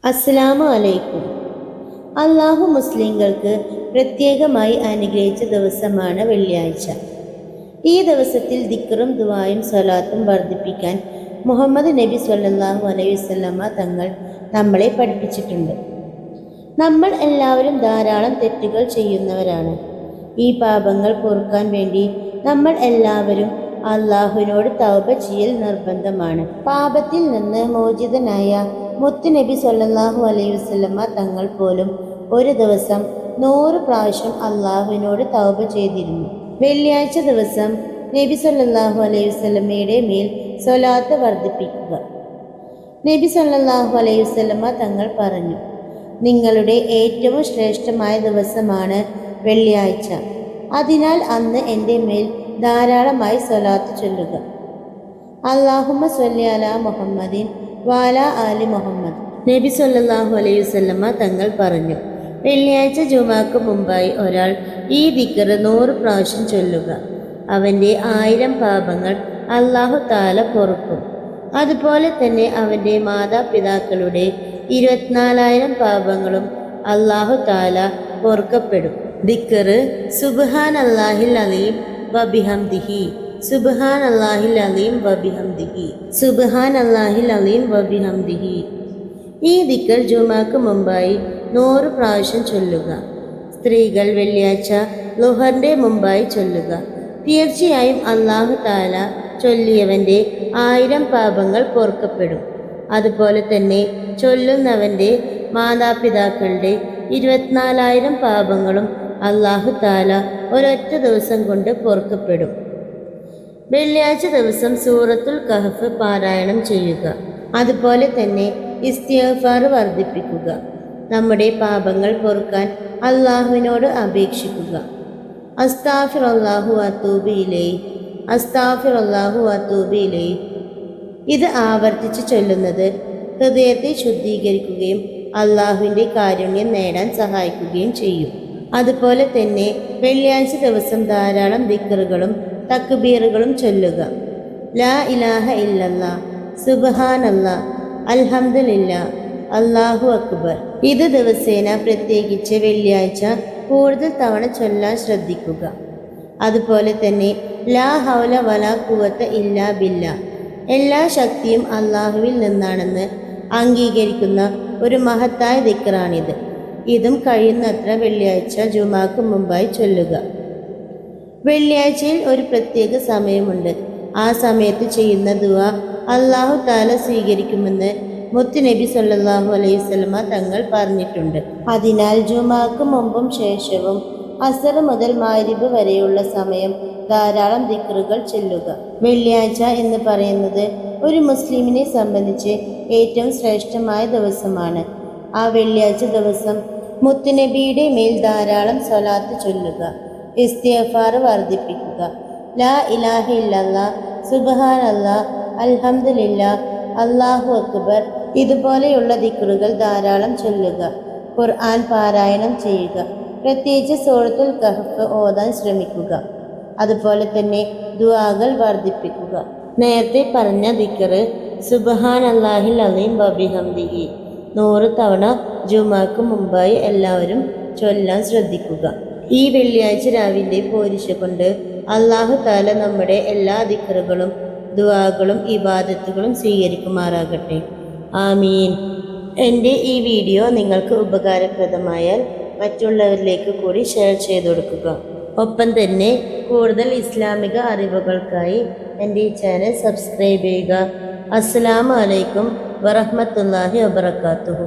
അസ്സലാമു അലൈക്കും. അള്ളാഹു മുസ്ലിങ്ങൾക്ക് പ്രത്യേകമായി അനുഗ്രഹിച്ച ദിവസമാണ് വെള്ളിയാഴ്ച. ഈ ദിവസത്തിൽ ദിക്റും ദുആയും സ്വലാത്തും വർദ്ധിപ്പിക്കാൻ മുഹമ്മദ് നബി സ്വല്ലല്ലാഹു അലൈഹി വസല്ലമ തങ്ങൾ നമ്മളെ പഠിപ്പിച്ചിട്ടുണ്ട്. നമ്മൾ എല്ലാവരും ധാരാളം തെറ്റുകൾ ചെയ്യുന്നവരാണ്. ഈ പാപങ്ങൾ പൊറുക്കാൻ വേണ്ടി നമ്മൾ എല്ലാവരും അള്ളാഹുവിനോട് തൗബ ചെയ്യൽ നിർബന്ധമാണ്. പാപത്തിൽ നിന്ന് മോചിതനായ മുത്തുനബി സ്വല്ലല്ലാഹു അലൈഹി വസല്ലമ തങ്ങൾ പോലും ഒരു ദിവസം 100 പ്രാവശ്യം അള്ളാഹുവിനോട് തൗബ ചെയ്തിരുന്നു. വെള്ളിയാഴ്ച ദിവസം നബി സ്വല്ലല്ലാഹു അലൈഹി വസല്ലമയുടെ മേൽ സ്വലാത്ത് വർദ്ധിപ്പിക്കുക. നബി സ്വല്ലല്ലാഹു അലൈഹി വസല്ലമ തങ്ങൾ പറഞ്ഞു, നിങ്ങളുടെ ഏറ്റവും ശ്രേഷ്ഠമായ ദിവസമാണ് വെള്ളിയാഴ്ച. അതിനാൽ അന്ന് എൻ്റെ മേൽ ധാരാളമായി സ്വലാത്ത് ചൊല്ലുക. അല്ലാഹുമ്മ സ്വല്ലി അലാ മുഹമ്മദിൻ വാല ആലി മുഹമ്മദ്. നബി സല്ലല്ലാഹു അലൈഹി വസല്ലമ തങ്ങൾ പറഞ്ഞു, വെള്ളിയാഴ്ച ജുമാക്ക് മുമ്പായി ഒരാൾ ഈ ദിക്ർ 100 പ്രാവശ്യം ചൊല്ലുക, അവൻ്റെ 1000 പാപങ്ങൾ അല്ലാഹു തആല പൊറുക്കും. അതുപോലെ തന്നെ അവൻ്റെ മാതാപിതാക്കളുടെ 24000 പാപങ്ങളും അല്ലാഹു തആല പൊറുക്കപ്പെടും. ദിക്ർ സുബ്ഹാനല്ലാഹിൽ അലീം വബിഹംദിഹി, സുബ്ഹാനല്ലാഹിൽ അലീം വബിഹംദിഹി, സുബ്ഹാനല്ലാഹിൽ അലീം വബിഹംദിഹി. ഈ ദിക്ർ ജുമാക്ക് മുമ്പായി 100 പ്രാവശ്യം ചൊല്ലുക. സ്ത്രീകൾ വെള്ളിയാഴ്ച ളുഹറിന്റെ മുമ്പായി ചൊല്ലുക. തീർച്ചയായും അല്ലാഹു തആല ചൊല്ലിയവൻ്റെ 1000 പാപങ്ങൾ പൊറുക്കപ്പെടും. അതുപോലെ തന്നെ ചൊല്ലുന്നവൻ്റെ മാതാപിതാക്കളുടെ 24000 പാപങ്ങളും അല്ലാഹു തആല ഒരൊറ്റ ദിവസം കൊണ്ട് പൊറുക്കപ്പെടും. വെള്ളിയാഴ്ച ദിവസം സൂറത്തുൽ കഹഫ് പാരായണം ചെയ്യുക. അതുപോലെ തന്നെ ഇസ്തിഗ്ഫാർ വർദ്ധിപ്പിക്കുക. നമ്മുടെ പാപങ്ങൾ പൊറുക്കാൻ അള്ളാഹുവിനോട് അപേക്ഷിക്കുക. അസ്താഫിറുല്ലാഹു വഅതൂബു ഇലൈഹി, അസ്താഫിറുല്ലാഹു വഅതൂബു ഇലൈഹി. ഇത് ആവർത്തിച്ച് ചൊല്ലുന്നത് ഹൃദയത്തെ ശുദ്ധീകരിക്കുകയും അള്ളാഹുവിൻ്റെ കാരുണ്യം നേടാൻ സഹായിക്കുകയും ചെയ്യും. അതുപോലെ തന്നെ വെള്ളിയാഴ്ച ദിവസം ധാരാളം ദിക്റുകളും തക്ബീറുകളും ചൊല്ലുക. ലാ ഇലാഹ ഇല്ലല്ലാഹ്, സുബ്ഹാനല്ലാഹ്, അൽഹംദുലില്ലാഹ്, അല്ലാഹു അക്ബർ. ഇത് ദിവസേന പ്രത്യേകിച്ച് വെള്ളിയാഴ്ച കൂടുതൽ തവണ ചൊല്ലാൻ ശ്രദ്ധിക്കുക. അതുപോലെ തന്നെ ലാ ഹൗല വലാ ഖുവത ഇല്ലാ ബില്ലാഹ്, എല്ലാ ശക്തിയും അള്ളാഹുവിൽ നിന്നാണെന്ന് അംഗീകരിക്കുന്ന ഒരു മഹത്തായ ദിക്റാണിത്. ഇതും കഴിയുന്നത്ര വെള്ളിയാഴ്ച ജുമാക്ക് മുമ്പായി ചൊല്ലുക. വെള്ളിയാഴ്ചയിൽ ഒരു പ്രത്യേക സമയമുണ്ട്. ആ സമയത്ത് ചെയ്യുന്ന ദുആ അല്ലാഹു തആല സ്വീകരിക്കുമെന്ന് മുത്തുനബി സ്വല്ലല്ലാഹു അലൈഹി വസല്ലമ തങ്ങൾ പറഞ്ഞിട്ടുണ്ട്. അതിനാൽ ജുമാക്ക് മുമ്പും ശേഷവും അസർ മുതൽ മഗ്‌രിബ് വരെയുള്ള സമയം ധാരാളം ദിക്റുകൾ ചൊല്ലുക. വെള്ളിയാഴ്ച എന്ന് പറയുന്നത് ഒരു മുസ്ലിമിനെ സംബന്ധിച്ച് ഏറ്റവും ശ്രേഷ്ഠമായ ദിവസമാണ്. ആ വെള്ളിയാഴ്ച ദിവസം മുത്തുനബിയുടെ മേൽ ധാരാളം സ്വലാത്ത് ചൊല്ലുക. ഇസ്തിഗ്ഫാർ വർദ്ധിപ്പിക്കുക. ലാ ഇലാഹ ഇല്ലല്ലാഹ്, സുബ്ഹാനല്ലാഹ്, അൽഹംദുലില്ലാഹ്, അല്ലാഹു അക്ബർ. ഇതുപോലെയുള്ള ദിക്റുകൾ ധാരാളം ചൊല്ലുക. ഖുർആൻ പാരായണം ചെയ്യുക. പ്രത്യേകിച്ച് സൂറത്തുൽ കഹഫ് ഓതാൻ ശ്രമിക്കുക. അതുപോലെ തന്നെ ദുആകൾ വർദ്ധിപ്പിക്കുക. നേരത്തെ പറഞ്ഞ ദിക്ർ സുബ്ഹാനല്ലാഹിൽ അലീം വബിഹംദിഹി 100 തവണ ജുമാക്ക് മുമ്പായി എല്ലാവരും ചൊല്ലാൻ ശ്രദ്ധിക്കുക. ഈ വെള്ളിയാഴ്ച രാവിലെ പോരിശ കൊണ്ട് അല്ലാഹു തആല നമ്മുടെ എല്ലാ ദിക്റുകളും ദുആകളും ഇബാദത്തുകളും സ്വീകരിക്കുമാറാകട്ടെ. ആമീൻ. എൻ്റെ ഈ വീഡിയോ നിങ്ങൾക്ക് ഉപകാരപ്രദമായാൽ മറ്റുള്ളവരിലേക്ക് കൂടി ഷെയർ ചെയ്തു കൊടുക്കുക. ഒപ്പം തന്നെ കൂടുതൽ ഇസ്ലാമിക അറിവുകൾക്കായി എൻ്റെ ഈ ചാനൽ സബ്സ്ക്രൈബ് ചെയ്യുക. അസ്സലാമു അലൈക്കും വറഹ്മത്തുള്ളാഹി വബറകാതുഹു.